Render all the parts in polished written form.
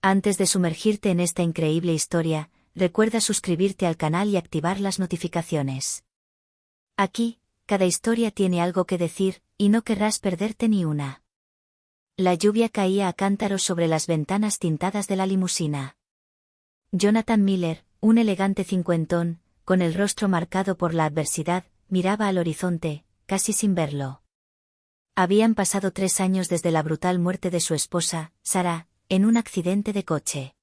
Antes de sumergirte en esta increíble historia, recuerda suscribirte al canal y activar las notificaciones. Aquí, cada historia tiene algo que decir, y no querrás perderte ni una. La lluvia caía a cántaros sobre las ventanas tintadas de la limusina. Jonathan Miller, un elegante cincuentón, con el rostro marcado por la adversidad, miraba al horizonte, casi sin verlo. Habían pasado 3 años desde la brutal muerte de su esposa, Sarah, en un accidente de coche.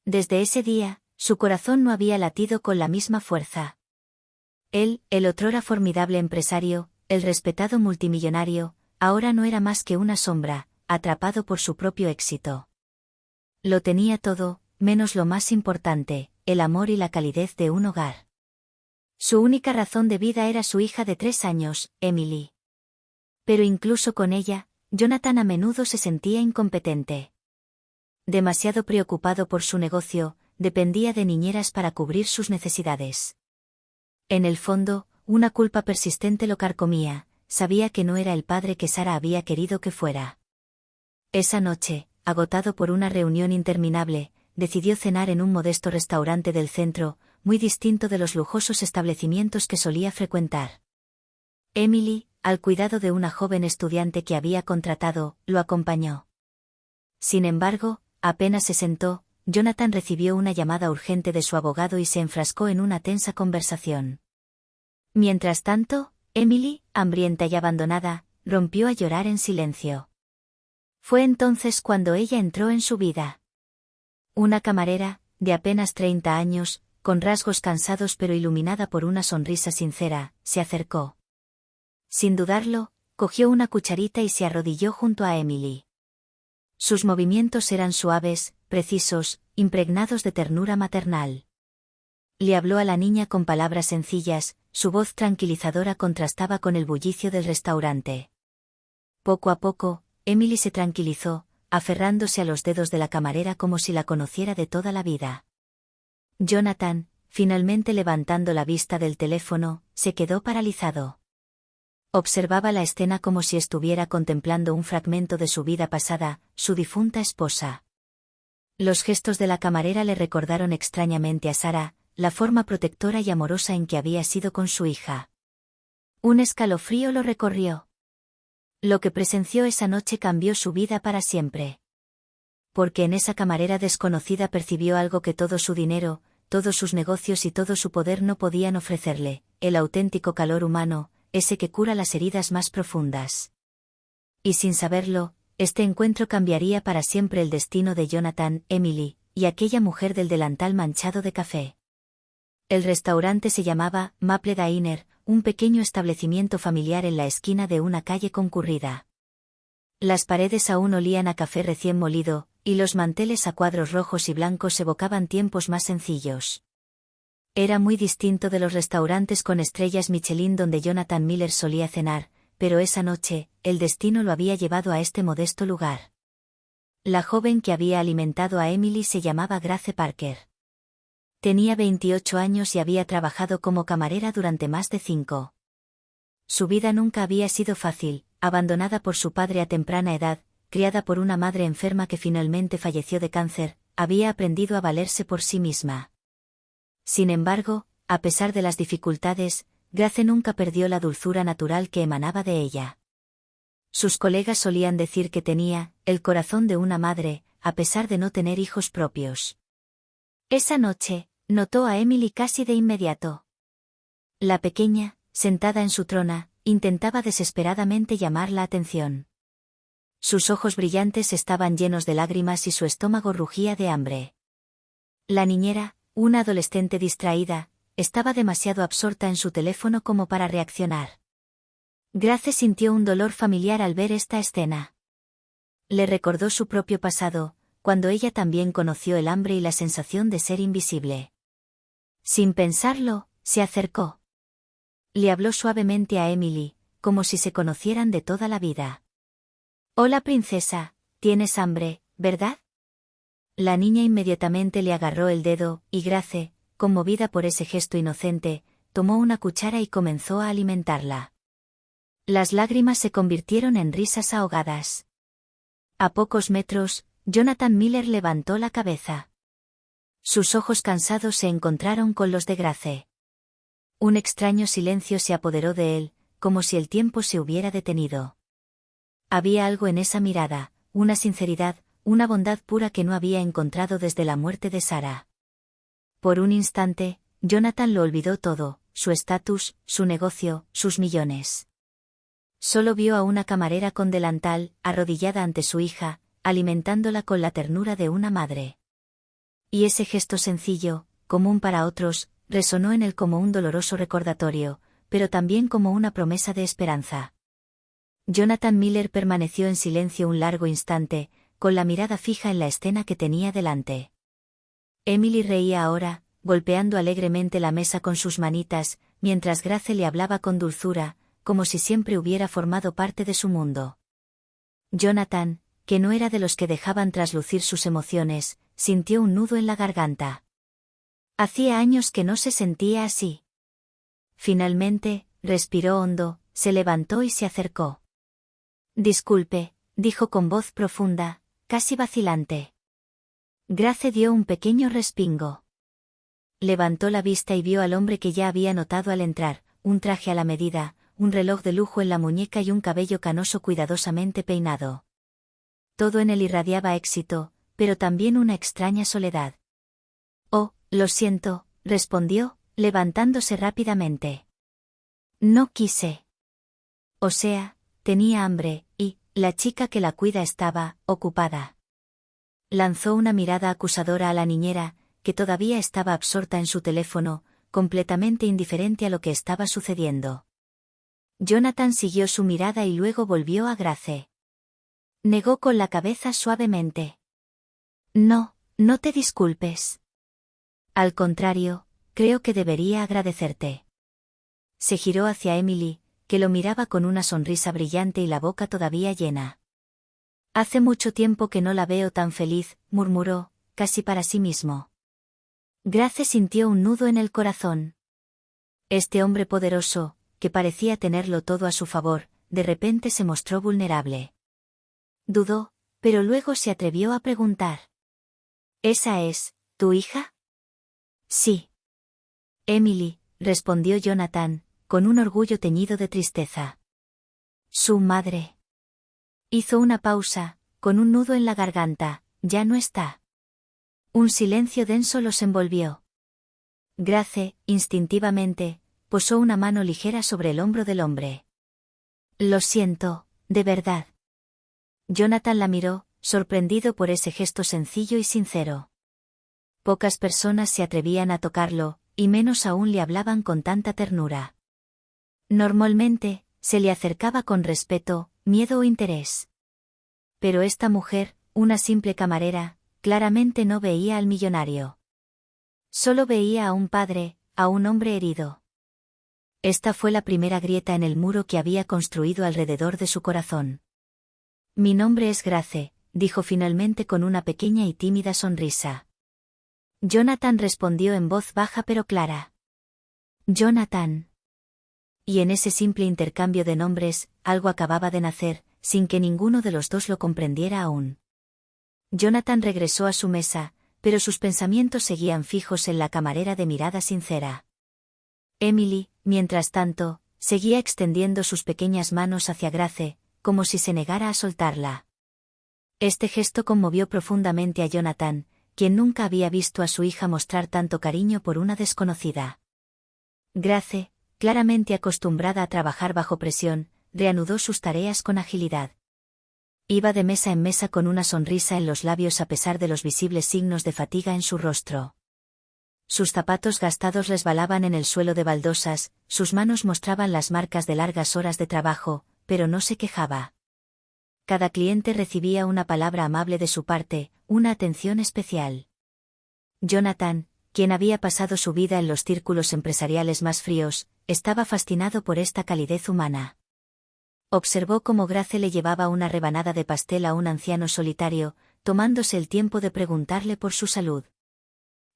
Desde ese día, su corazón no había latido con la misma fuerza. Él, el otrora formidable empresario, el respetado multimillonario, ahora no era más que una sombra, atrapado por su propio éxito. Lo tenía todo, menos lo más importante, el amor y la calidez de un hogar. Su única razón de vida era su hija de 3 años, Emily. Pero incluso con ella, Jonathan a menudo se sentía incompetente. Demasiado preocupado por su negocio, dependía de niñeras para cubrir sus necesidades. En el fondo, una culpa persistente lo carcomía, sabía que no era el padre que Sarah había querido que fuera. Esa noche, agotado por una reunión interminable, decidió cenar en un modesto restaurante del centro, muy distinto de los lujosos establecimientos que solía frecuentar. Emily, al cuidado de una joven estudiante que había contratado, lo acompañó. Sin embargo, apenas se sentó, Jonathan recibió una llamada urgente de su abogado y se enfrascó en una tensa conversación. Mientras tanto, Emily, hambrienta y abandonada, rompió a llorar en silencio. Fue entonces cuando ella entró en su vida. Una camarera, de apenas 30 años, con rasgos cansados pero iluminada por una sonrisa sincera, se acercó. Sin dudarlo, cogió una cucharita y se arrodilló junto a Emily. Sus movimientos eran suaves, precisos, impregnados de ternura maternal. Le habló a la niña con palabras sencillas, su voz tranquilizadora contrastaba con el bullicio del restaurante. Poco a poco, Emily se tranquilizó, aferrándose a los dedos de la camarera como si la conociera de toda la vida. Jonathan, finalmente levantando la vista del teléfono, se quedó paralizado. Observaba la escena como si estuviera contemplando un fragmento de su vida pasada, su difunta esposa. Los gestos de la camarera le recordaron extrañamente a Sarah, la forma protectora y amorosa en que había sido con su hija. Un escalofrío lo recorrió. Lo que presenció esa noche cambió su vida para siempre. Porque en esa camarera desconocida percibió algo que todo su dinero, todos sus negocios y todo su poder no podían ofrecerle, el auténtico calor humano, ese que cura las heridas más profundas. Y sin saberlo, este encuentro cambiaría para siempre el destino de Jonathan, Emily, y aquella mujer del delantal manchado de café. El restaurante se llamaba Maple Diner, un pequeño establecimiento familiar en la esquina de una calle concurrida. Las paredes aún olían a café recién molido, y los manteles a cuadros rojos y blancos evocaban tiempos más sencillos. Era muy distinto de los restaurantes con estrellas Michelin donde Jonathan Miller solía cenar, pero esa noche, el destino lo había llevado a este modesto lugar. La joven que había alimentado a Emily se llamaba Grace Parker. Tenía 28 años y había trabajado como camarera durante más de 5. Su vida nunca había sido fácil, abandonada por su padre a temprana edad, criada por una madre enferma que finalmente falleció de cáncer, había aprendido a valerse por sí misma. Sin embargo, a pesar de las dificultades, Grace nunca perdió la dulzura natural que emanaba de ella. Sus colegas solían decir que tenía el corazón de una madre, a pesar de no tener hijos propios. Esa noche, notó a Emily casi de inmediato. La pequeña, sentada en su trona, intentaba desesperadamente llamar la atención. Sus ojos brillantes estaban llenos de lágrimas y su estómago rugía de hambre. La niñera, una adolescente distraída, estaba demasiado absorta en su teléfono como para reaccionar. Grace sintió un dolor familiar al ver esta escena. Le recordó su propio pasado, cuando ella también conoció el hambre y la sensación de ser invisible. Sin pensarlo, se acercó. Le habló suavemente a Emily, como si se conocieran de toda la vida. «Hola princesa, tienes hambre, ¿verdad?» La niña inmediatamente le agarró el dedo, y Grace, conmovida por ese gesto inocente, tomó una cuchara y comenzó a alimentarla. Las lágrimas se convirtieron en risas ahogadas. A pocos metros, Jonathan Miller levantó la cabeza. Sus ojos cansados se encontraron con los de Grace. Un extraño silencio se apoderó de él, como si el tiempo se hubiera detenido. Había algo en esa mirada, una sinceridad, una bondad pura que no había encontrado desde la muerte de Sarah. Por un instante, Jonathan lo olvidó todo, su estatus, su negocio, sus millones. Solo vio a una camarera con delantal, arrodillada ante su hija, alimentándola con la ternura de una madre. Y ese gesto sencillo, común para otros, resonó en él como un doloroso recordatorio, pero también como una promesa de esperanza. Jonathan Miller permaneció en silencio un largo instante, con la mirada fija en la escena que tenía delante. Emily reía ahora, golpeando alegremente la mesa con sus manitas, mientras Grace le hablaba con dulzura, como si siempre hubiera formado parte de su mundo. Jonathan, que no era de los que dejaban traslucir sus emociones, sintió un nudo en la garganta. Hacía años que no se sentía así. Finalmente, respiró hondo, se levantó y se acercó. Disculpe, dijo con voz profunda, casi vacilante. Grace dio un pequeño respingo. Levantó la vista y vio al hombre que ya había notado al entrar, un traje a la medida, un reloj de lujo en la muñeca y un cabello canoso cuidadosamente peinado. Todo en él irradiaba éxito, pero también una extraña soledad. Oh, lo siento, respondió, levantándose rápidamente. No quise. O sea, tenía hambre, y, la chica que la cuida estaba, ocupada. Lanzó una mirada acusadora a la niñera, que todavía estaba absorta en su teléfono, completamente indiferente a lo que estaba sucediendo. Jonathan siguió su mirada y luego volvió a Grace. Negó con la cabeza suavemente. No, no te disculpes. Al contrario, creo que debería agradecerte. Se giró hacia Emily, que lo miraba con una sonrisa brillante y la boca todavía llena. Hace mucho tiempo que no la veo tan feliz, murmuró, casi para sí mismo. Grace sintió un nudo en el corazón. Este hombre poderoso, que parecía tenerlo todo a su favor, de repente se mostró vulnerable. Dudó, pero luego se atrevió a preguntar. ¿Esa es, tu hija? Sí. Emily, respondió Jonathan, con un orgullo teñido de tristeza. Su madre. Hizo una pausa, con un nudo en la garganta, ya no está. Un silencio denso los envolvió. Grace, instintivamente, posó una mano ligera sobre el hombro del hombre. Lo siento, de verdad. Jonathan la miró, sorprendido por ese gesto sencillo y sincero. Pocas personas se atrevían a tocarlo, y menos aún le hablaban con tanta ternura. Normalmente, se le acercaba con respeto, miedo o interés. Pero esta mujer, una simple camarera, claramente no veía al millonario. Solo veía a un padre, a un hombre herido. Esta fue la primera grieta en el muro que había construido alrededor de su corazón. Mi nombre es Grace, dijo finalmente con una pequeña y tímida sonrisa. Jonathan respondió en voz baja pero clara. Jonathan. Y en ese simple intercambio de nombres, algo acababa de nacer, sin que ninguno de los dos lo comprendiera aún. Jonathan regresó a su mesa, pero sus pensamientos seguían fijos en la camarera de mirada sincera. Emily, mientras tanto, seguía extendiendo sus pequeñas manos hacia Grace, como si se negara a soltarla. Este gesto conmovió profundamente a Jonathan, quien nunca había visto a su hija mostrar tanto cariño por una desconocida. Grace, claramente acostumbrada a trabajar bajo presión, reanudó sus tareas con agilidad. Iba de mesa en mesa con una sonrisa en los labios a pesar de los visibles signos de fatiga en su rostro. Sus zapatos gastados resbalaban en el suelo de baldosas, sus manos mostraban las marcas de largas horas de trabajo, pero no se quejaba. Cada cliente recibía una palabra amable de su parte, una atención especial. Jonathan, quien había pasado su vida en los círculos empresariales más fríos, estaba fascinado por esta calidez humana. Observó cómo Grace le llevaba una rebanada de pastel a un anciano solitario, tomándose el tiempo de preguntarle por su salud.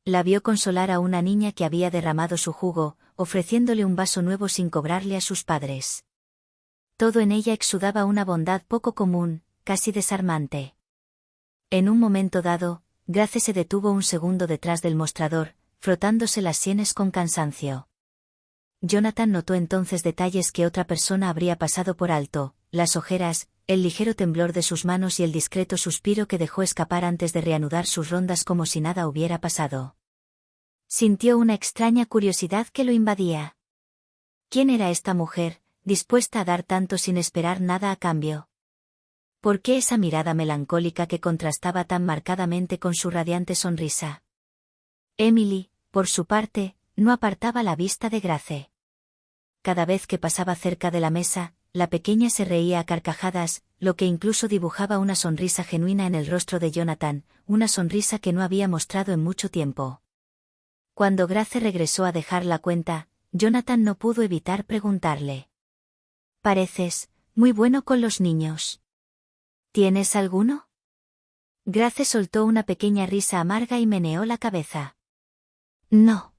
La vio consolar a una niña que había derramado su jugo, ofreciéndole un vaso nuevo sin cobrarle a sus padres. Todo en ella exudaba una bondad poco común, casi desarmante. En un momento dado, Grace se detuvo un segundo detrás del mostrador, frotándose las sienes con cansancio. Jonathan notó entonces detalles que otra persona habría pasado por alto: las ojeras, el ligero temblor de sus manos y el discreto suspiro que dejó escapar antes de reanudar sus rondas como si nada hubiera pasado. Sintió una extraña curiosidad que lo invadía. ¿Quién era esta mujer, dispuesta a dar tanto sin esperar nada a cambio? ¿Por qué esa mirada melancólica que contrastaba tan marcadamente con su radiante sonrisa? Emily, por su parte, no apartaba la vista de Grace. Cada vez que pasaba cerca de la mesa, la pequeña se reía a carcajadas, lo que incluso dibujaba una sonrisa genuina en el rostro de Jonathan, una sonrisa que no había mostrado en mucho tiempo. Cuando Grace regresó a dejar la cuenta, Jonathan no pudo evitar preguntarle: «Pareces muy bueno con los niños. ¿Tienes alguno?». Grace soltó una pequeña risa amarga y meneó la cabeza. «No.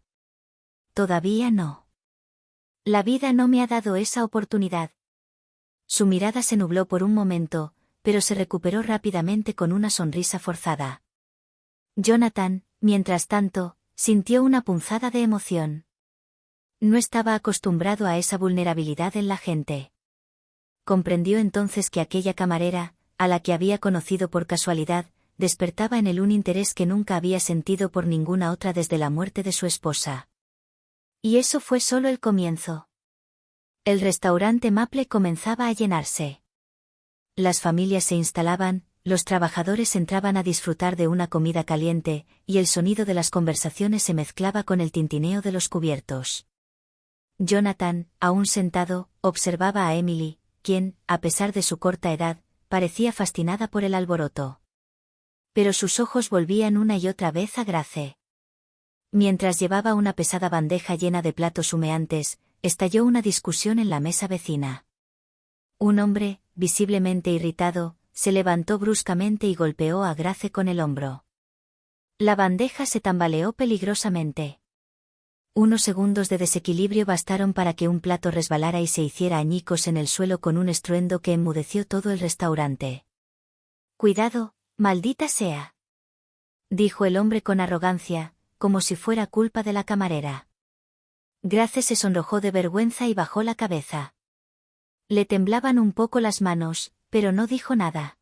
Todavía no. La vida no me ha dado esa oportunidad». Su mirada se nubló por un momento, pero se recuperó rápidamente con una sonrisa forzada. Jonathan, mientras tanto, sintió una punzada de emoción. No estaba acostumbrado a esa vulnerabilidad en la gente. Comprendió entonces que aquella camarera, a la que había conocido por casualidad, despertaba en él un interés que nunca había sentido por ninguna otra desde la muerte de su esposa. Y eso fue solo el comienzo. El restaurante Maple comenzaba a llenarse. Las familias se instalaban, los trabajadores entraban a disfrutar de una comida caliente, y el sonido de las conversaciones se mezclaba con el tintineo de los cubiertos. Jonathan, aún sentado, observaba a Emily, quien, a pesar de su corta edad, parecía fascinada por el alboroto. Pero sus ojos volvían una y otra vez a Grace. Mientras llevaba una pesada bandeja llena de platos humeantes, estalló una discusión en la mesa vecina. Un hombre, visiblemente irritado, se levantó bruscamente y golpeó a Grace con el hombro. La bandeja se tambaleó peligrosamente. Unos segundos de desequilibrio bastaron para que un plato resbalara y se hiciera añicos en el suelo con un estruendo que enmudeció todo el restaurante. «Cuidado, maldita sea», dijo el hombre con arrogancia, como si fuera culpa de la camarera. Grace se sonrojó de vergüenza y bajó la cabeza. Le temblaban un poco las manos, pero no dijo nada.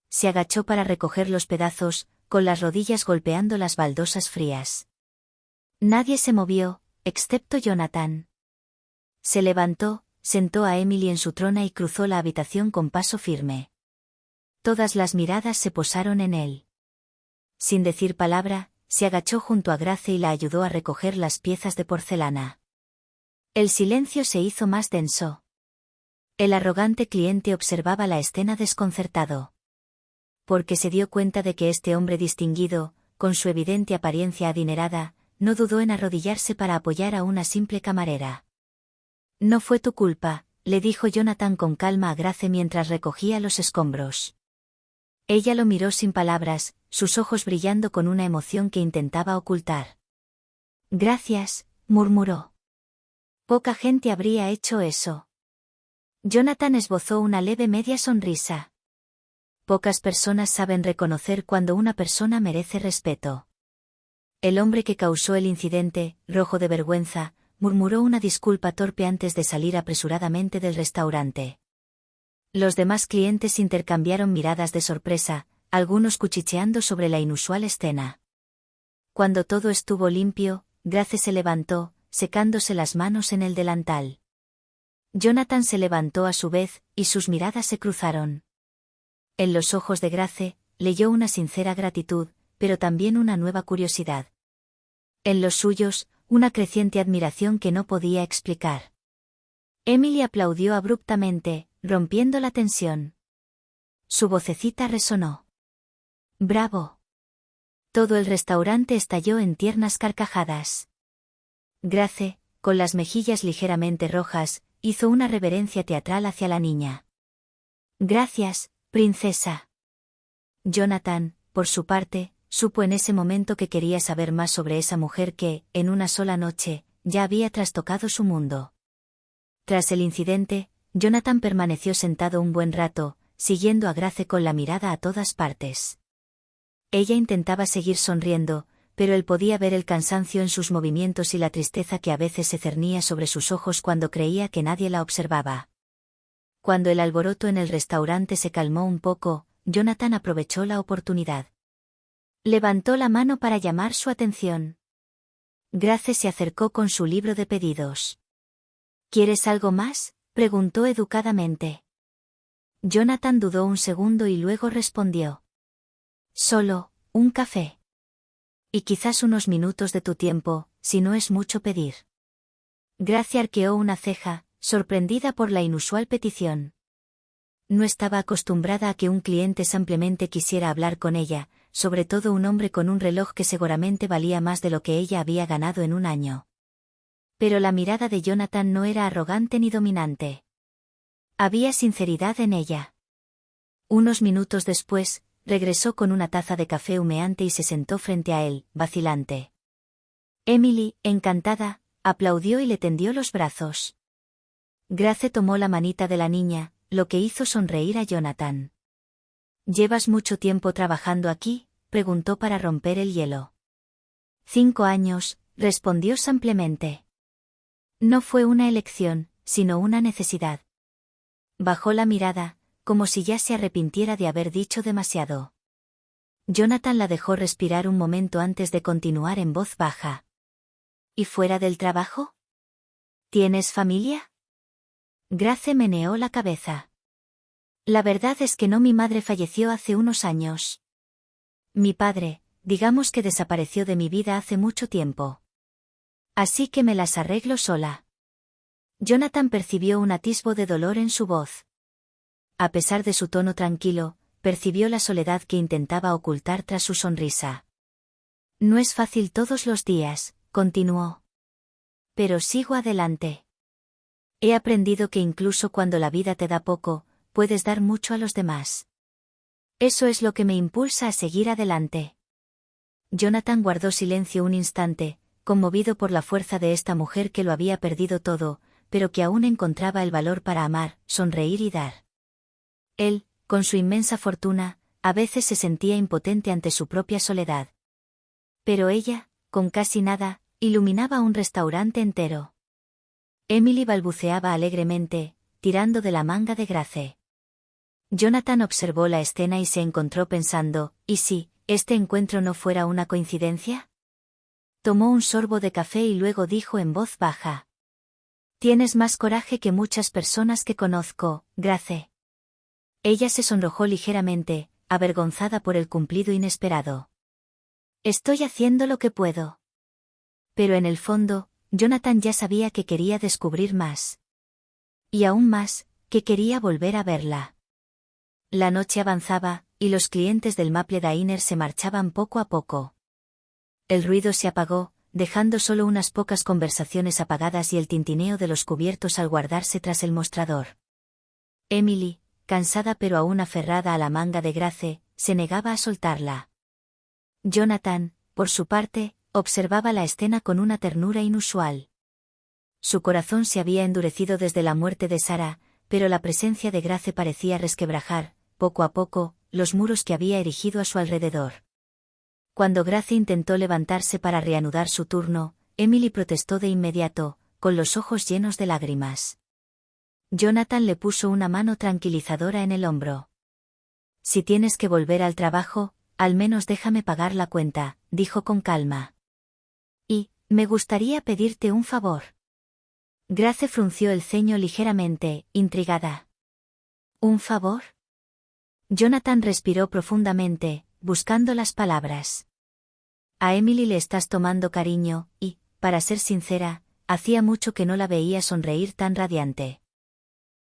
Se agachó para recoger los pedazos, con las rodillas golpeando las baldosas frías. Nadie se movió, excepto Jonathan. Se levantó, sentó a Emily en su trona y cruzó la habitación con paso firme. Todas las miradas se posaron en él. Sin decir palabra, se agachó junto a Grace y la ayudó a recoger las piezas de porcelana. El silencio se hizo más denso. El arrogante cliente observaba la escena desconcertado. Porque se dio cuenta de que este hombre distinguido, con su evidente apariencia adinerada, no dudó en arrodillarse para apoyar a una simple camarera. «No fue tu culpa», le dijo Jonathan con calma a Grace mientras recogía los escombros. Ella lo miró sin palabras, sus ojos brillando con una emoción que intentaba ocultar. «Gracias», murmuró. «Poca gente habría hecho eso». Jonathan esbozó una leve media sonrisa. Pocas personas saben reconocer cuando una persona merece respeto. El hombre que causó el incidente, rojo de vergüenza, murmuró una disculpa torpe antes de salir apresuradamente del restaurante. Los demás clientes intercambiaron miradas de sorpresa, algunos cuchicheando sobre la inusual escena. Cuando todo estuvo limpio, Grace se levantó, secándose las manos en el delantal. Jonathan se levantó a su vez, y sus miradas se cruzaron. En los ojos de Grace, leyó una sincera gratitud, pero también una nueva curiosidad. En los suyos, una creciente admiración que no podía explicar. Emily aplaudió abruptamente, rompiendo la tensión. Su vocecita resonó. «¡Bravo!». Todo el restaurante estalló en tiernas carcajadas. Grace, con las mejillas ligeramente rojas, hizo una reverencia teatral hacia la niña. «Gracias, princesa». Jonathan, por su parte, supo en ese momento que quería saber más sobre esa mujer que, en una sola noche, ya había trastocado su mundo. Tras el incidente, Jonathan permaneció sentado un buen rato, siguiendo a Grace con la mirada a todas partes. Ella intentaba seguir sonriendo, pero él podía ver el cansancio en sus movimientos y la tristeza que a veces se cernía sobre sus ojos cuando creía que nadie la observaba. Cuando el alboroto en el restaurante se calmó un poco, Jonathan aprovechó la oportunidad. Levantó la mano para llamar su atención. Grace se acercó con su libro de pedidos. ¿Quieres algo más?, preguntó educadamente. Jonathan dudó un segundo y luego respondió. Solo, un café. Y quizás unos minutos de tu tiempo, si no es mucho pedir. Grace arqueó una ceja, sorprendida por la inusual petición. No estaba acostumbrada a que un cliente simplemente quisiera hablar con ella, sobre todo un hombre con un reloj que seguramente valía más de lo que ella había ganado en un año. Pero la mirada de Jonathan no era arrogante ni dominante. Había sinceridad en ella. Unos minutos después, regresó con una taza de café humeante y se sentó frente a él, vacilante. Emily, encantada, aplaudió y le tendió los brazos. Grace tomó la manita de la niña, lo que hizo sonreír a Jonathan. ¿Llevas mucho tiempo trabajando aquí?, preguntó para romper el hielo. 5 años, respondió simplemente. No fue una elección, sino una necesidad. Bajó la mirada, como si ya se arrepintiera de haber dicho demasiado. Jonathan la dejó respirar un momento antes de continuar en voz baja. ¿Y fuera del trabajo? ¿Tienes familia? Grace meneó la cabeza. La verdad es que no, mi madre falleció hace unos años. Mi padre, digamos que desapareció de mi vida hace mucho tiempo. Así que me las arreglo sola. Jonathan percibió un atisbo de dolor en su voz. A pesar de su tono tranquilo, percibió la soledad que intentaba ocultar tras su sonrisa. No es fácil todos los días, continuó. Pero sigo adelante. He aprendido que incluso cuando la vida te da poco, puedes dar mucho a los demás. Eso es lo que me impulsa a seguir adelante. Jonathan guardó silencio un instante, conmovido por la fuerza de esta mujer que lo había perdido todo, pero que aún encontraba el valor para amar, sonreír y dar. Él, con su inmensa fortuna, a veces se sentía impotente ante su propia soledad. Pero ella, con casi nada, iluminaba un restaurante entero. Emily balbuceaba alegremente, tirando de la manga de Grace. Jonathan observó la escena y se encontró pensando, ¿y si este encuentro no fuera una coincidencia? Tomó un sorbo de café y luego dijo en voz baja. Tienes más coraje que muchas personas que conozco, Grace. Ella se sonrojó ligeramente, avergonzada por el cumplido inesperado. Estoy haciendo lo que puedo. Pero en el fondo, Jonathan ya sabía que quería descubrir más. Y aún más, que quería volver a verla. La noche avanzaba, y los clientes del Maple Diner se marchaban poco a poco. El ruido se apagó, dejando solo unas pocas conversaciones apagadas y el tintineo de los cubiertos al guardarse tras el mostrador. Emily, cansada pero aún aferrada a la manga de Grace, se negaba a soltarla. Jonathan, por su parte, observaba la escena con una ternura inusual. Su corazón se había endurecido desde la muerte de Sarah, pero la presencia de Grace parecía resquebrajar, poco a poco, los muros que había erigido a su alrededor. Cuando Grace intentó levantarse para reanudar su turno, Emily protestó de inmediato, con los ojos llenos de lágrimas. Jonathan le puso una mano tranquilizadora en el hombro. Si tienes que volver al trabajo, al menos déjame pagar la cuenta, dijo con calma. Y, me gustaría pedirte un favor. Grace frunció el ceño ligeramente, intrigada. ¿Un favor? Jonathan respiró profundamente, buscando las palabras. A Emily le estás tomando cariño, y, para ser sincera, hacía mucho que no la veía sonreír tan radiante.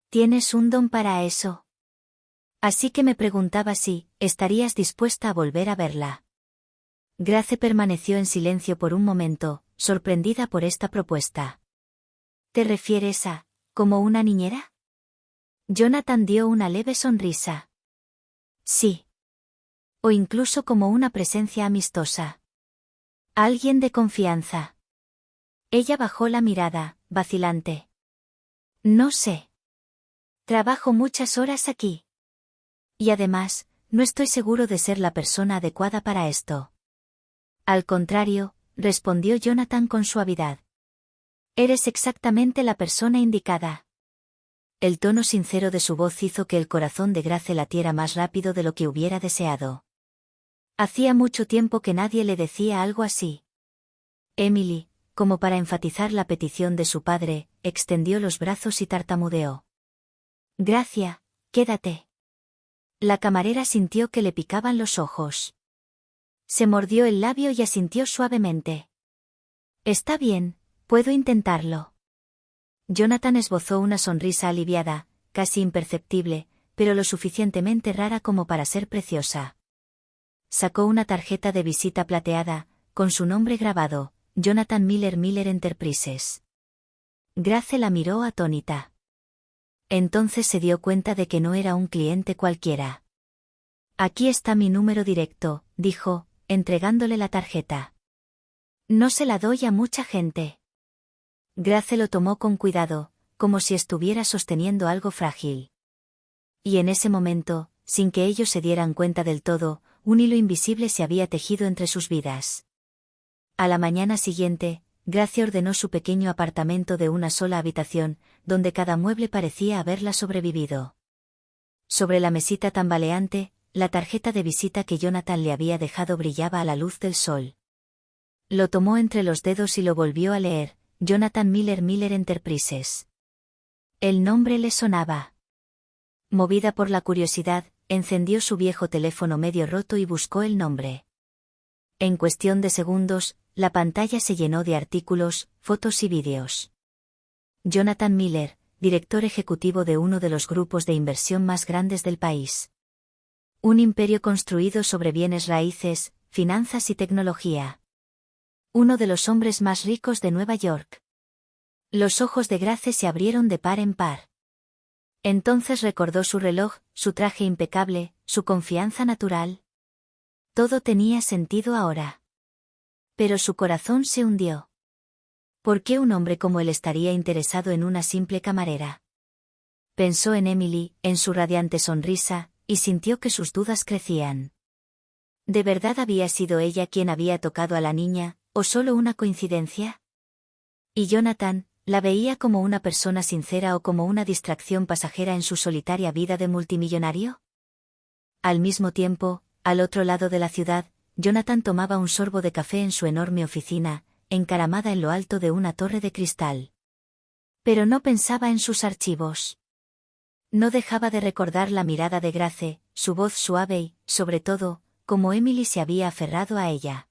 Tienes un don para eso. Así que me preguntaba si, estarías dispuesta a volver a verla. Grace permaneció en silencio por un momento, sorprendida por esta propuesta. ¿Te refieres a, como una niñera? Jonathan dio una leve sonrisa. Sí. O incluso como una presencia amistosa. Alguien de confianza. Ella bajó la mirada, vacilante. No sé. Trabajo muchas horas aquí. Y además, no estoy seguro de ser la persona adecuada para esto. Al contrario, respondió Jonathan con suavidad. Eres exactamente la persona indicada. El tono sincero de su voz hizo que el corazón de Grace latiera más rápido de lo que hubiera deseado. Hacía mucho tiempo que nadie le decía algo así. Emily, como para enfatizar la petición de su padre, extendió los brazos y tartamudeó. Gracia, quédate. La camarera sintió que le picaban los ojos. Se mordió el labio y asintió suavemente. Está bien, puedo intentarlo. Jonathan esbozó una sonrisa aliviada, casi imperceptible, pero lo suficientemente rara como para ser preciosa. Sacó una tarjeta de visita plateada, con su nombre grabado, Jonathan Miller Enterprises. Grace la miró atónita. Entonces se dio cuenta de que no era un cliente cualquiera. Aquí está mi número directo, dijo, entregándole la tarjeta. No se la doy a mucha gente. Grace lo tomó con cuidado, como si estuviera sosteniendo algo frágil. Y en ese momento, sin que ellos se dieran cuenta del todo, un hilo invisible se había tejido entre sus vidas. A la mañana siguiente, Grace ordenó su pequeño apartamento de una sola habitación, donde cada mueble parecía haberla sobrevivido. Sobre la mesita tambaleante, la tarjeta de visita que Jonathan le había dejado brillaba a la luz del sol. Lo tomó entre los dedos y lo volvió a leer, Jonathan Miller Enterprises. El nombre le sonaba. Movida por la curiosidad, encendió su viejo teléfono medio roto y buscó el nombre. En cuestión de segundos, la pantalla se llenó de artículos, fotos y vídeos. Jonathan Miller, director ejecutivo de uno de los grupos de inversión más grandes del país. Un imperio construido sobre bienes raíces, finanzas y tecnología. Uno de los hombres más ricos de Nueva York. Los ojos de Grace se abrieron de par en par. Entonces recordó su reloj, su traje impecable, su confianza natural. Todo tenía sentido ahora. Pero su corazón se hundió. ¿Por qué un hombre como él estaría interesado en una simple camarera? Pensó en Emily, en su radiante sonrisa, y sintió que sus dudas crecían. ¿De verdad había sido ella quien había tocado a la niña, o solo una coincidencia? Y Jonathan, ¿la veía como una persona sincera o como una distracción pasajera en su solitaria vida de multimillonario? Al mismo tiempo, al otro lado de la ciudad, Jonathan tomaba un sorbo de café en su enorme oficina, encaramada en lo alto de una torre de cristal. Pero no pensaba en sus archivos. No dejaba de recordar la mirada de Grace, su voz suave y, sobre todo, cómo Emily se había aferrado a ella.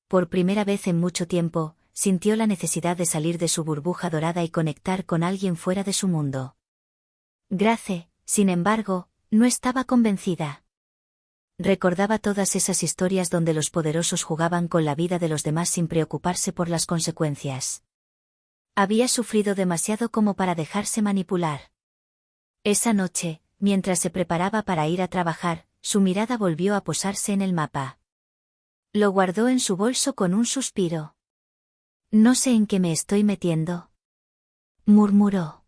Por primera vez en mucho tiempo, sintió la necesidad de salir de su burbuja dorada y conectar con alguien fuera de su mundo. Grace, sin embargo, no estaba convencida. Recordaba todas esas historias donde los poderosos jugaban con la vida de los demás sin preocuparse por las consecuencias. Había sufrido demasiado como para dejarse manipular. Esa noche, mientras se preparaba para ir a trabajar, su mirada volvió a posarse en el mapa. Lo guardó en su bolso con un suspiro. No sé en qué me estoy metiendo, murmuró.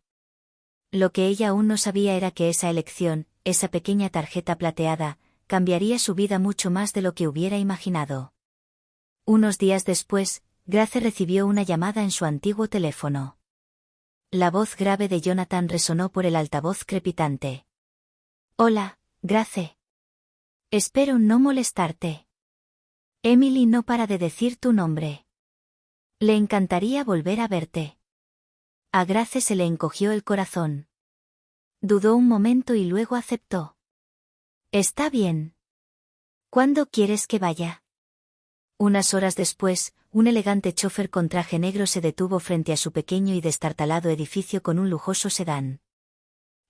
Lo que ella aún no sabía era que esa elección, esa pequeña tarjeta plateada, cambiaría su vida mucho más de lo que hubiera imaginado. Unos días después, Grace recibió una llamada en su antiguo teléfono. La voz grave de Jonathan resonó por el altavoz crepitante. Hola, Grace. Espero no molestarte. Emily no para de decir tu nombre. Le encantaría volver a verte. A Grace se le encogió el corazón. Dudó un momento y luego aceptó. Está bien. ¿Cuándo quieres que vaya? Unas horas después, un elegante chofer con traje negro se detuvo frente a su pequeño y destartalado edificio con un lujoso sedán.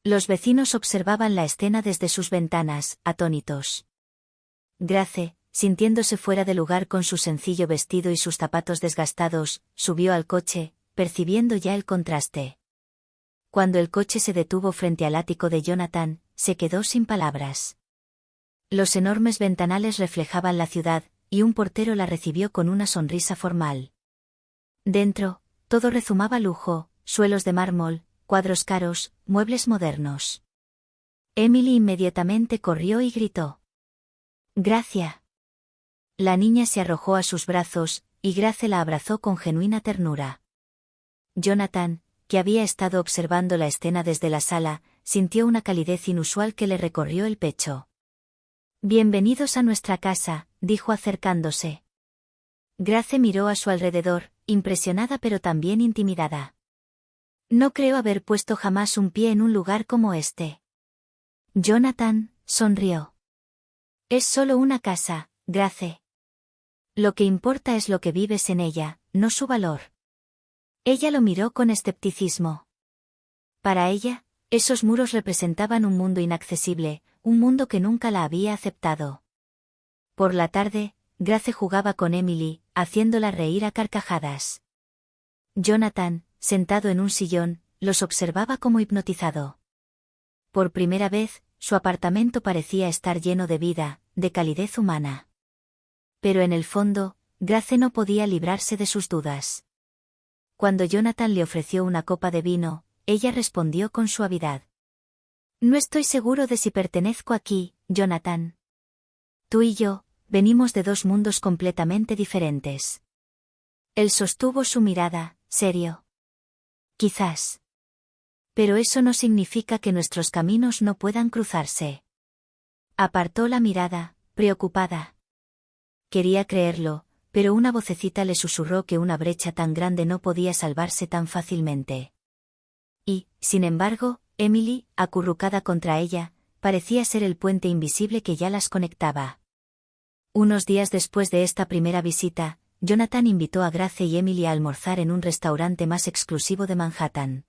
Los vecinos observaban la escena desde sus ventanas, atónitos. Grace, sintiéndose fuera de lugar con su sencillo vestido y sus zapatos desgastados, subió al coche, percibiendo ya el contraste. Cuando el coche se detuvo frente al ático de Jonathan, se quedó sin palabras. Los enormes ventanales reflejaban la ciudad, y un portero la recibió con una sonrisa formal. Dentro, todo rezumaba lujo, suelos de mármol, cuadros caros, muebles modernos. Emily inmediatamente corrió y gritó: «Gracia». La niña se arrojó a sus brazos, y Grace la abrazó con genuina ternura. Jonathan, que había estado observando la escena desde la sala, sintió una calidez inusual que le recorrió el pecho. «Bienvenidos a nuestra casa», dijo acercándose. Grace miró a su alrededor, impresionada pero también intimidada. «No creo haber puesto jamás un pie en un lugar como este». Jonathan sonrió. «Es solo una casa, Grace. Lo que importa es lo que vives en ella, no su valor». Ella lo miró con escepticismo. Para ella, esos muros representaban un mundo inaccesible, un mundo que nunca la había aceptado. Por la tarde, Grace jugaba con Emily, haciéndola reír a carcajadas. Jonathan, sentado en un sillón, los observaba como hipnotizado. Por primera vez, su apartamento parecía estar lleno de vida, de calidez humana. Pero en el fondo, Grace no podía librarse de sus dudas. Cuando Jonathan le ofreció una copa de vino, ella respondió con suavidad: «No estoy seguro de si pertenezco aquí, Jonathan. Tú y yo, venimos de dos mundos completamente diferentes». Él sostuvo su mirada, serio. «Quizás. Pero eso no significa que nuestros caminos no puedan cruzarse». Apartó la mirada, preocupada. Quería creerlo, pero una vocecita le susurró que una brecha tan grande no podía salvarse tan fácilmente. Y, sin embargo, Emily, acurrucada contra ella, parecía ser el puente invisible que ya las conectaba. Unos días después de esta primera visita, Jonathan invitó a Grace y Emily a almorzar en un restaurante más exclusivo de Manhattan.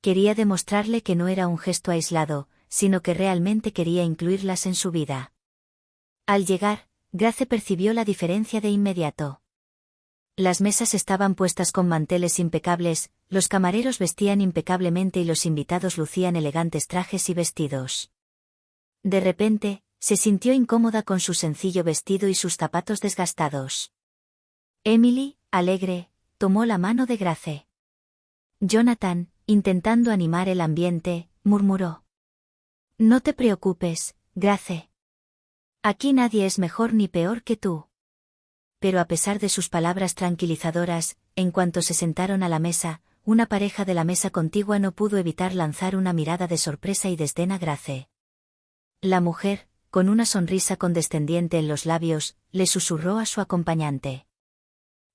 Quería demostrarle que no era un gesto aislado, sino que realmente quería incluirlas en su vida. Al llegar, Grace percibió la diferencia de inmediato. Las mesas estaban puestas con manteles impecables, los camareros vestían impecablemente y los invitados lucían elegantes trajes y vestidos. De repente, se sintió incómoda con su sencillo vestido y sus zapatos desgastados. Emily, alegre, tomó la mano de Grace. Jonathan, intentando animar el ambiente, murmuró: «No te preocupes, Grace. Aquí nadie es mejor ni peor que tú». Pero a pesar de sus palabras tranquilizadoras, en cuanto se sentaron a la mesa, una pareja de la mesa contigua no pudo evitar lanzar una mirada de sorpresa y desdén a Grace. La mujer, con una sonrisa condescendiente en los labios, le susurró a su acompañante: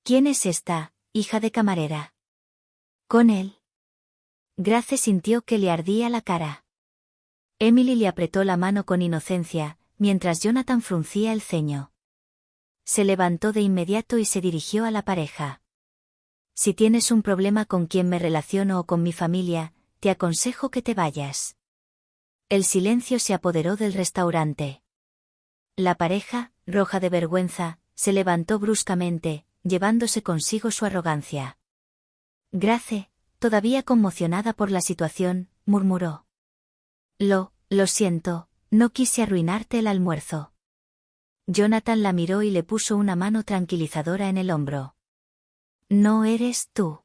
«¿Quién es esta, hija de camarera?» «Con él». Grace sintió que le ardía la cara. Emily le apretó la mano con inocencia, mientras Jonathan fruncía el ceño. Se levantó de inmediato y se dirigió a la pareja. «Si tienes un problema con quien me relaciono o con mi familia, te aconsejo que te vayas». El silencio se apoderó del restaurante. La pareja, roja de vergüenza, se levantó bruscamente, llevándose consigo su arrogancia. Grace, todavía conmocionada por la situación, murmuró: Lo siento, no quise arruinarte el almuerzo». Jonathan la miró y le puso una mano tranquilizadora en el hombro. «No eres tú.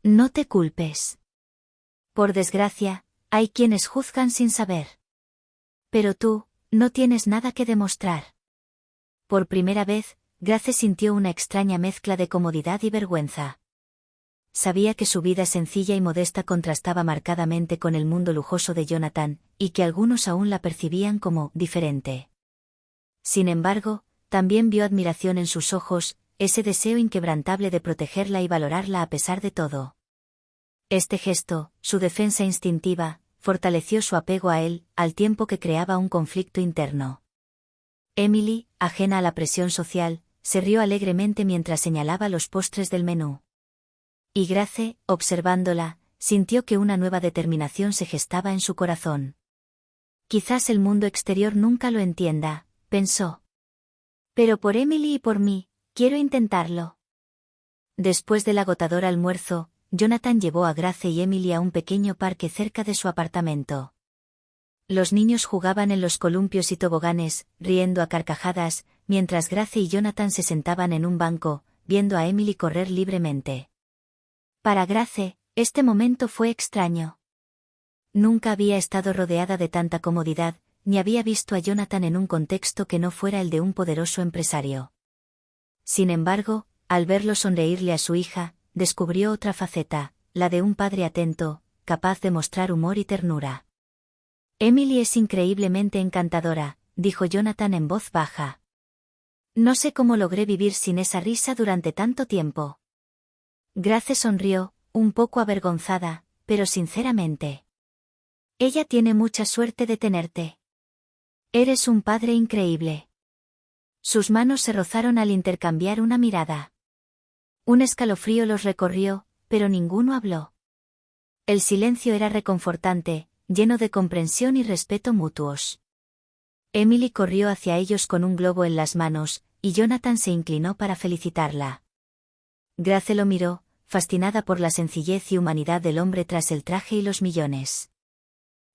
No te culpes. Por desgracia, hay quienes juzgan sin saber. Pero tú, no tienes nada que demostrar». Por primera vez, Grace sintió una extraña mezcla de comodidad y vergüenza. Sabía que su vida sencilla y modesta contrastaba marcadamente con el mundo lujoso de Jonathan, y que algunos aún la percibían como diferente. Sin embargo, también vio admiración en sus ojos, ese deseo inquebrantable de protegerla y valorarla a pesar de todo. Este gesto, su defensa instintiva, fortaleció su apego a él, al tiempo que creaba un conflicto interno. Emily, ajena a la presión social, se rió alegremente mientras señalaba los postres del menú. Y Grace, observándola, sintió que una nueva determinación se gestaba en su corazón. «Quizás el mundo exterior nunca lo entienda», pensó. «Pero por Emily y por mí, quiero intentarlo». Después del agotador almuerzo, Jonathan llevó a Grace y Emily a un pequeño parque cerca de su apartamento. Los niños jugaban en los columpios y toboganes, riendo a carcajadas, mientras Grace y Jonathan se sentaban en un banco, viendo a Emily correr libremente. Para Grace, este momento fue extraño. Nunca había estado rodeada de tanta comodidad, ni había visto a Jonathan en un contexto que no fuera el de un poderoso empresario. Sin embargo, al verlo sonreírle a su hija, descubrió otra faceta, la de un padre atento, capaz de mostrar humor y ternura. Emily es increíblemente encantadora, dijo Jonathan en voz baja. No sé cómo logré vivir sin esa risa durante tanto tiempo. Grace sonrió, un poco avergonzada, pero sinceramente. Ella tiene mucha suerte de tenerte. Eres un padre increíble. Sus manos se rozaron al intercambiar una mirada. Un escalofrío los recorrió, pero ninguno habló. El silencio era reconfortante, lleno de comprensión y respeto mutuos. Emily corrió hacia ellos con un globo en las manos, y Jonathan se inclinó para felicitarla. Grace lo miró, fascinada por la sencillez y humanidad del hombre tras el traje y los millones.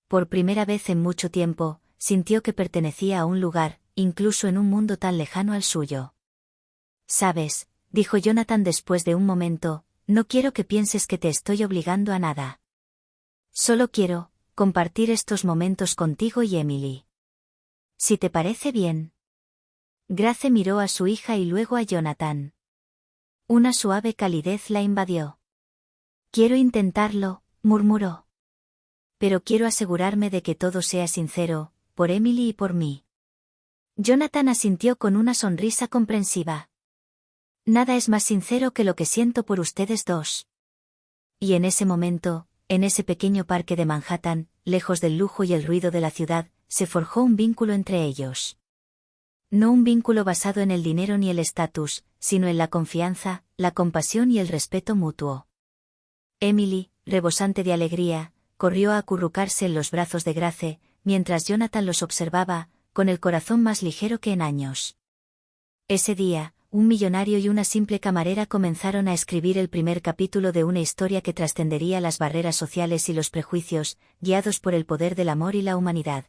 Por primera vez en mucho tiempo, sintió que pertenecía a un lugar, incluso en un mundo tan lejano al suyo. «Sabes», dijo Jonathan después de un momento, «no quiero que pienses que te estoy obligando a nada. Solo quiero compartir estos momentos contigo y Emily. Si te parece bien». Grace miró a su hija y luego a Jonathan. Una suave calidez la invadió. «Quiero intentarlo», murmuró. «Pero quiero asegurarme de que todo sea sincero, por Emily y por mí». Jonathan asintió con una sonrisa comprensiva. «Nada es más sincero que lo que siento por ustedes dos». Y en ese momento, en ese pequeño parque de Manhattan, lejos del lujo y el ruido de la ciudad, se forjó un vínculo entre ellos. No un vínculo basado en el dinero ni el estatus, sino en la confianza, la compasión y el respeto mutuo. Emily, rebosante de alegría, corrió a acurrucarse en los brazos de Grace, mientras Jonathan los observaba, con el corazón más ligero que en años. Ese día, un millonario y una simple camarera comenzaron a escribir el primer capítulo de una historia que trascendería las barreras sociales y los prejuicios, guiados por el poder del amor y la humanidad.